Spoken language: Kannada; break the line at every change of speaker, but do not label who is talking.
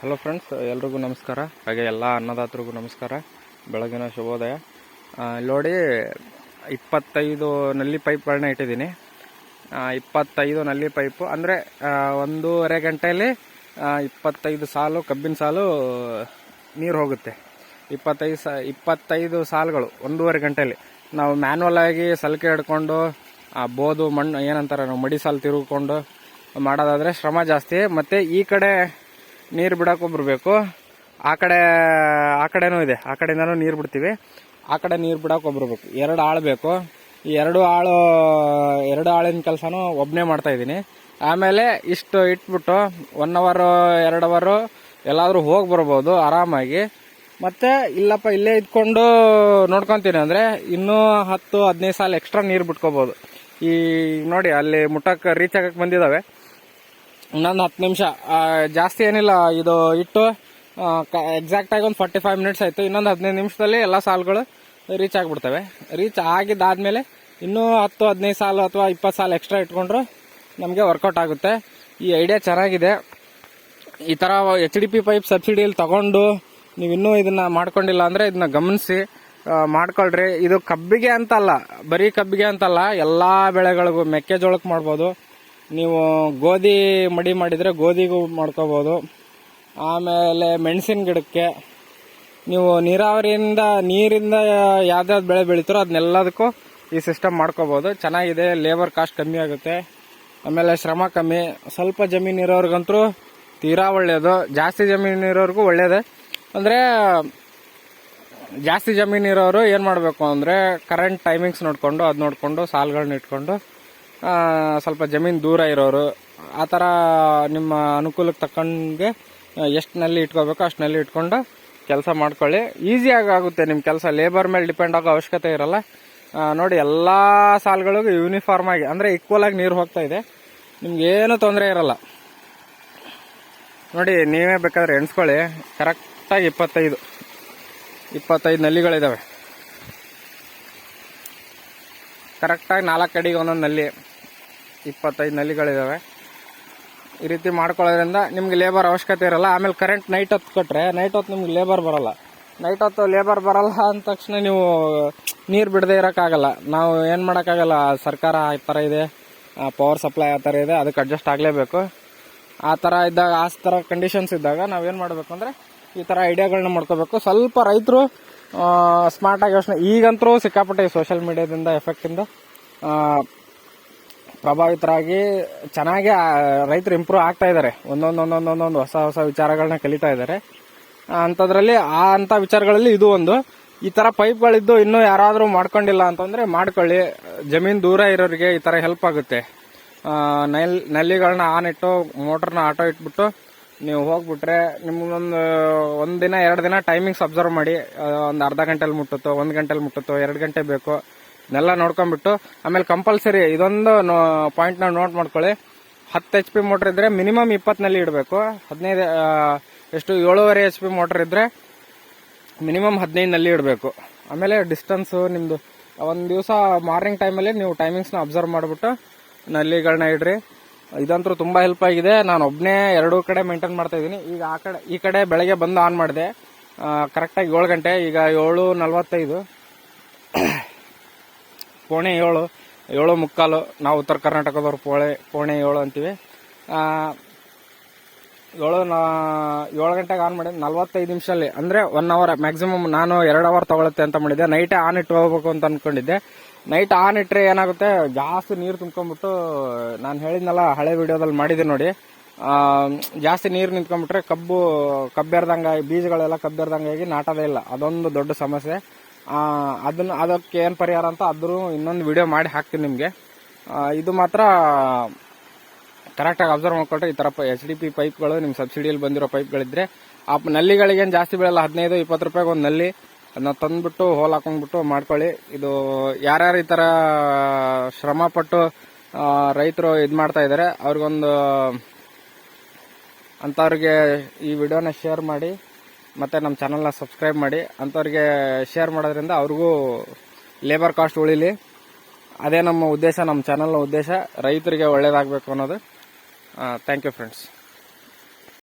ಹಲೋ ಫ್ರೆಂಡ್ಸ್, ಎಲ್ರಿಗೂ ನಮಸ್ಕಾರ. ಹಾಗೆ ಎಲ್ಲ ಅನ್ನದಾತರಿಗೂ ನಮಸ್ಕಾರ. ಬೆಳಗಿನ ಶುಭೋದಯ. ನೋಡಿ, 25 ನಲ್ಲಿ ಪೈಪ್ಗಳನ್ನ ಇಟ್ಟಿದ್ದೀನಿ. 25 ನಲ್ಲಿ ಪೈಪು ಅಂದರೆ 1.5 ಗಂಟೆಯಲ್ಲಿ 25 ಸಾಲು ಕಬ್ಬಿನ ಸಾಲು ನೀರು ಹೋಗುತ್ತೆ. 25 ಸಾಲುಗಳು 1.5 ಗಂಟೆಯಲ್ಲಿ. ನಾವು ಮ್ಯಾನ್ಯಲ್ ಆಗಿ ಸಲಿಕೆ ಹಿಡ್ಕೊಂಡು ಬೋದು ಮಣ್ಣು ಏನಂತಾರೆ ನಾವು ಮಡಿ ಸಾಲು ತಿರುಗಿಕೊಂಡು ಮಾಡೋದಾದರೆ ಶ್ರಮ ಜಾಸ್ತಿ. ಮತ್ತು ಈ ಕಡೆ ನೀರು ಬಿಡೋಕೊಬ್ರು ಬೇಕು, ಆ ಕಡೆನೂ ಇದೆ, ಆ ಕಡೆಯಿಂದನೂ ನೀರು ಬಿಡ್ತೀವಿ. ಆ ಕಡೆ ನೀರು ಬಿಡೋಕೊಬ್ರು ಬೇಕು. 2 ಆಳು ಬೇಕು. ಈ 2 ಆಳಿನ ಕೆಲಸನೂ ಒಬ್ಬನೇ ಮಾಡ್ತಾಯಿದ್ದೀನಿ. ಆಮೇಲೆ ಇಷ್ಟು ಇಟ್ಬಿಟ್ಟು 1 ಅವರ್ 2 ಅವರ್ ಎಲ್ಲಾದರೂ ಹೋಗಿ ಬರ್ಬೋದು ಆರಾಮಾಗಿ. ಮತ್ತು ಇಲ್ಲಪ್ಪ ಇಲ್ಲೇ ಇದ್ಕೊಂಡು ನೋಡ್ಕೊತೀನಿ ಅಂದರೆ ಇನ್ನೂ 10-15 ಸಾಲ ಎಕ್ಸ್ಟ್ರಾ ನೀರು ಬಿಟ್ಕೋಬೋದು. ಈ ನೋಡಿ, ಅಲ್ಲಿ ಮುಟ್ಟಕ್ಕೆ ರೀಚ್ ಆಗಕ್ಕೆ ಬಂದಿದ್ದಾವೆ. ಇನ್ನೊಂದು 10 ನಿಮಿಷ, ಜಾಸ್ತಿ ಏನಿಲ್ಲ. ಇದು ಇಟ್ಟು ಎಕ್ಸಾಕ್ಟಾಗಿ ಒಂದು 45 ಮಿನಿಟ್ಸ್ ಆಯಿತು. ಇನ್ನೊಂದು 15 ನಿಮಿಷದಲ್ಲಿ ಎಲ್ಲ ಸಾಲುಗಳು ರೀಚ್ ಆಗಿಬಿಡ್ತವೆ. ರೀಚ್ ಆಗಿದ್ದಾದಮೇಲೆ ಇನ್ನೂ 10-15 ಸಾಲು ಅಥವಾ 20 ಸಾಲು ಎಕ್ಸ್ಟ್ರಾ ಇಟ್ಕೊಂಡ್ರು ನಮಗೆ ವರ್ಕೌಟ್ ಆಗುತ್ತೆ. ಈ ಐಡಿಯಾ ಚೆನ್ನಾಗಿದೆ. ಈ ಥರ HDP ಪೈಪ್ ಸಬ್ಸಿಡಿಯಲ್ಲಿ ತಗೊಂಡು ನೀವಿನ್ನೂ ಇದನ್ನು ಮಾಡ್ಕೊಂಡಿಲ್ಲ ಅಂದರೆ ಇದನ್ನ ಗಮನಿಸಿ ಮಾಡ್ಕೊಳ್ರಿ. ಇದು ಕಬ್ಬಿಗೆ ಅಂತಲ್ಲ, ಬರೀ ಕಬ್ಬಿಗೆ ಅಂತಲ್ಲ, ಎಲ್ಲ ಬೆಳೆಗಳಿಗೂ. ಮೆಕ್ಕೆಜೋಳಕ್ಕೆ ಮಾಡ್ಬೋದು, ನೀವು ಗೋಧಿ ಮಡಿ ಮಾಡಿದರೆ ಗೋಧಿಗೂ ಮಾಡ್ಕೋಬೋದು. ಆಮೇಲೆ ಮೆಣಸಿನ ಗಿಡಕ್ಕೆ ನೀವು ನೀರಿಂದ ಯಾವ್ದಾವ್ದು ಬೆಳೆ ಬೆಳಿತಾರೋ ಅದನ್ನೆಲ್ಲದಕ್ಕೂ ಈ ಸಿಸ್ಟಮ್ ಮಾಡ್ಕೋಬೋದು. ಚೆನ್ನಾಗಿದೆ. ಲೇಬರ್ ಕಾಸ್ಟ್ ಕಮ್ಮಿ ಆಗುತ್ತೆ, ಆಮೇಲೆ ಶ್ರಮ ಕಮ್ಮಿ. ಸ್ವಲ್ಪ ಜಮೀನು ಇರೋರ್ಗಂತೂ ತೀರಾ ಒಳ್ಳೆಯದು. ಜಾಸ್ತಿ ಜಮೀನು ಇರೋರ್ಗೂ ಒಳ್ಳೆಯದೇ. ಅಂದರೆ ಜಾಸ್ತಿ ಜಮೀನು ಇರೋರು ಏನು ಮಾಡಬೇಕು ಅಂದರೆ ಕರೆಂಟ್ ಟೈಮಿಂಗ್ಸ್ ನೋಡಿಕೊಂಡು ಸಾಲುಗಳನ್ನ ಇಟ್ಕೊಂಡು, ಸ್ವಲ್ಪ ಜಮೀನು ದೂರ ಇರೋರು ಆ ಥರ ನಿಮ್ಮ ಅನುಕೂಲಕ್ಕೆ ತಕ್ಕಂಗೆ ಎಷ್ಟು ನಲ್ಲಿ ಇಟ್ಕೋಬೇಕು ಅಷ್ಟು ನಲ್ಲಿ ಇಟ್ಕೊಂಡು ಕೆಲಸ ಮಾಡ್ಕೊಳ್ಳಿ. ಈಸಿಯಾಗಿ ಆಗುತ್ತೆ ನಿಮ್ಮ ಕೆಲಸ. ಲೇಬರ್ ಮೇಲೆ ಡಿಪೆಂಡ್ ಆಗೋ ಅವಶ್ಯಕತೆ ಇರಲ್ಲ. ನೋಡಿ, ಎಲ್ಲ ಸಾಲುಗಳಿಗೂ ಯೂನಿಫಾರ್ಮ್ ಆಗಿ ಅಂದರೆ ಈಕ್ವಲ್ ಆಗಿ ನೀರು ಹೋಗ್ತಾ ಇದೆ. ನಿಮ್ಗೇನು ತೊಂದರೆ ಇರಲ್ಲ. ನೋಡಿ, ನೀವೇ ಬೇಕಾದ್ರೆ ಎಣಿಸ್ಕೊಳ್ಳಿ. ಕರೆಕ್ಟಾಗಿ 25 ನಲ್ಲಿಗಳಿದ್ದಾವೆ. ಕರೆಕ್ಟಾಗಿ 4 ಅಡಿಗೆ ಒಂದೊಂದು ನಲ್ಲಿ 25 ನಲ್ಲಿಗಳಿದ್ದಾವೆ. ಈ ರೀತಿ ಮಾಡ್ಕೊಳ್ಳೋದ್ರಿಂದ ನಿಮ್ಗೆ ಲೇಬರ್ ಅವಶ್ಯಕತೆ ಇರಲ್ಲ. ಆಮೇಲೆ ಕರೆಂಟ್ ನೈಟ್ ಹೊತ್ತು ಕೊಟ್ಟರೆ ನೈಟ್ ಹೊತ್ತು ನಿಮ್ಗೆ ಲೇಬರ್ ಬರಲ್ಲ. ನೈಟ್ ಹೊತ್ತು ಲೇಬರ್ ಬರಲ್ಲ ಅಂದ ತಕ್ಷಣ ನೀವು ನೀರು ಬಿಡದೆ ಇರೋಕ್ಕಾಗಲ್ಲ. ನಾವು ಏನು ಮಾಡೋಕ್ಕಾಗಲ್ಲ. ಸರ್ಕಾರ ಆ ಥರ ಇದೆ, ಪವರ್ ಸಪ್ಲೈ ಆ ಥರ ಇದೆ, ಅದಕ್ಕೆ ಅಡ್ಜಸ್ಟ್ ಆಗಲೇಬೇಕು. ಆ ಥರ ಕಂಡೀಷನ್ಸ್ ಇದ್ದಾಗ ನಾವೇನು ಮಾಡಬೇಕು ಅಂದರೆ ಈ ಥರ ಐಡಿಯಾಗಳನ್ನ ಮಾಡ್ಕೋಬೇಕು. ಸ್ವಲ್ಪ ರೈತರು ಸ್ಮಾರ್ಟಾಗಿ ಯೋಚನೆ. ಈಗಂತರೂ ಸಿಕ್ಕಾಪಟ್ಟೆ ಸೋಷಿಯಲ್ ಮೀಡಿಯಾದಿಂದ ಎಫೆಕ್ಟಿಂದ ಪ್ರಭಾವಿತರಾಗಿ ಚೆನ್ನಾಗಿ ರೈತರು ಇಂಪ್ರೂವ್ ಆಗ್ತಾ ಇದ್ದಾರೆ. ಒಂದೊಂದು ಹೊಸ ವಿಚಾರಗಳನ್ನ ಕಲಿತಾ ಇದ್ದಾರೆ. ಅಂಥದ್ರಲ್ಲಿ ಅಂಥ ವಿಚಾರಗಳಲ್ಲಿ ಇದು ಒಂದು. ಈ ಥರ ಪೈಪ್ಗಳಿದ್ದು ಇನ್ನೂ ಯಾರಾದರೂ ಮಾಡ್ಕೊಂಡಿಲ್ಲ ಅಂತಂದರೆ ಮಾಡ್ಕೊಳ್ಳಿ. ಜಮೀನು ದೂರ ಇರೋರಿಗೆ ಈ ಥರ ಹೆಲ್ಪ್ ಆಗುತ್ತೆ. ನಲ್ಲಿಗಳನ್ನ ಆನ್ ಇಟ್ಟು ಮೋಟ್ರನ್ನ ಆಟೋ ಇಟ್ಬಿಟ್ಟು ನೀವು ಹೋಗ್ಬಿಟ್ರೆ ನಿಮ್ಗೊಂದು 1 ದಿನ 2 ದಿನ ಟೈಮಿಂಗ್ಸ್ ಅಬ್ಸರ್ವ್ ಮಾಡಿ. ಒಂದು ಅರ್ಧ ಗಂಟೆಲಿ ಮುಟ್ಟುತ್ತೋ, 1 ಗಂಟೆಲಿ ಮುಟ್ಟುತ್ತೋ, 2 ಗಂಟೆ ಬೇಕು, ಇದನ್ನೆಲ್ಲ ನೋಡ್ಕೊಂಡ್ಬಿಟ್ಟು ಆಮೇಲೆ ಕಂಪಲ್ಸರಿ ಇದೊಂದು ಪಾಯಿಂಟ್ನ ನೋಟ್ ಮಾಡ್ಕೊಳ್ಳಿ. 10 HP ಮೋಟರ್ ಇದ್ರೆ ಮಿನಿಮಮ್ 20 ನಲ್ಲಿ ಇಡಬೇಕು. 7.5 HP ಮೋಟರ್ ಇದ್ರೆ ಮಿನಿಮಮ್ 15 ನಲ್ಲಿ ಇಡಬೇಕು. ಆಮೇಲೆ ಡಿಸ್ಟೆನ್ಸು ನಿಮ್ಮದು ಒಂದು ದಿವಸ ಮಾರ್ನಿಂಗ್ ಟೈಮಲ್ಲಿ ನೀವು ಟೈಮಿಂಗ್ಸ್ನ ಅಬ್ಸರ್ವ್ ಮಾಡಿಬಿಟ್ಟು ನಲ್ಲಿಗಳನ್ನ ಇಡ್ರಿ. ಇದಂತೂ ತುಂಬ ಹೆಲ್ಪ್ ಆಗಿದೆ. ನಾನು ಒಬ್ಬನೇ 2 ಕಡೆ ಮೇಂಟೈನ್ ಮಾಡ್ತಾ ಇದ್ದೀನಿ. ಈಗ ಈ ಕಡೆ ಬೆಳಗ್ಗೆ ಬಂದು ಆನ್ ಮಾಡಿದೆ ಕರೆಕ್ಟಾಗಿ 7 ಗಂಟೆ. ಈಗ 7:45, ಪೌಣೆ 7:15. ನಾವು ಉತ್ತರ ಕರ್ನಾಟಕದವ್ರು ಪೌಣೆ 7 ಅಂತೀವಿ. 7 ಗಂಟೆಗೆ ಆನ್ ಮಾಡಿದೆ. 45 ನಿಮಿಷದಲ್ಲಿ ಅಂದರೆ 1 ಅವರ್ ಮ್ಯಾಕ್ಸಿಮಮ್. ನಾನು 2 ಅವರ್ ತಗೊಳುತ್ತೆ ಅಂತ ಮಾಡಿದ್ದೆ. ನೈಟೇ ಆನ್ ಇಟ್ಟು ಹೋಗ್ಬೇಕು ಅಂತ ಅಂದ್ಕೊಂಡಿದ್ದೆ. ನೈಟ್ ಆನ್ ಇಟ್ಟರೆ ಏನಾಗುತ್ತೆ, ಜಾಸ್ತಿ ನೀರು ತುಂಬ್ಕೊಂಡ್ಬಿಟ್ಟು, ನಾನು ಹೇಳಿದ್ನಲ್ಲ ಹಳೆ ವಿಡಿಯೋದಲ್ಲಿ ಮಾಡಿದ್ದೆ ನೋಡಿ, ಜಾಸ್ತಿ ನೀರು ನಿಂತ್ಕೊಂಡ್ಬಿಟ್ರೆ ಕಬ್ಬೆರ್ದಂಗಾಗಿ ಬೀಜಗಳೆಲ್ಲ ಕಬ್ಬೆರ್ದಂಗಾಗಿ ನಾಟೋದೇ ಇಲ್ಲ. ಅದೊಂದು ದೊಡ್ಡ ಸಮಸ್ಯೆ. ಅದಕ್ಕೆ ಏನು ಪರಿಹಾರ ಅಂತ ಅದ್ರೂ ಇನ್ನೊಂದು ವಿಡಿಯೋ ಮಾಡಿ ಹಾಕ್ತೀನಿ ನಿಮಗೆ. ಇದು ಮಾತ್ರ ಕರೆಕ್ಟಾಗಿ ಅಬ್ಸರ್ವ್ ಮಾಡ್ಕೊಳ್ರಿ. ಈ ಥರ HDP ಪೈಪ್ಗಳು ನಿಮ್ಮ ಸಬ್ಸಿಡಿಯಲ್ಲಿ ಬಂದಿರೋ ಪೈಪ್ಗಳಿದ್ರೆ ಆ ನಲ್ಲಿಗಳಿಗೇನು ಜಾಸ್ತಿ ಬೀಳಲ್ಲ. 15-20 ರೂಪಾಯಿಗೆ ಒಂದು ನಲ್ಲಿ. ಅದನ್ನ ತಂದ್ಬಿಟ್ಟು ಹೋಲ್ ಹಾಕೊಂಡ್ಬಿಟ್ಟು ಮಾಡ್ಕೊಳ್ಳಿ. ಇದು ಯಾರ್ಯಾರು ಈ ಥರ ಶ್ರಮಪಟ್ಟು ರೈತರು ಇದು ಮಾಡ್ತಾ ಇದ್ದಾರೆ ಅಂಥವ್ರಿಗೆ ಈ ವಿಡಿಯೋನ ಶೇರ್ ಮಾಡಿ, ಮತ್ತು ನಮ್ಮ ಚಾನಲ್ನ ಸಬ್ಸ್ಕ್ರೈಬ್ ಮಾಡಿ. ಅಂಥವ್ರಿಗೆ ಶೇರ್ ಮಾಡೋದ್ರಿಂದ ಅವ್ರಿಗೂ ಲೇಬರ್ ಕಾಸ್ಟ್ ಉಳಿಲಿ. ಅದೇ ನಮ್ಮ ಉದ್ದೇಶ, ನಮ್ಮ ಚಾನಲ್ನ ಉದ್ದೇಶ, ರೈತರಿಗೆ ಒಳ್ಳೇದಾಗಬೇಕು ಅನ್ನೋದು. Thank you friends.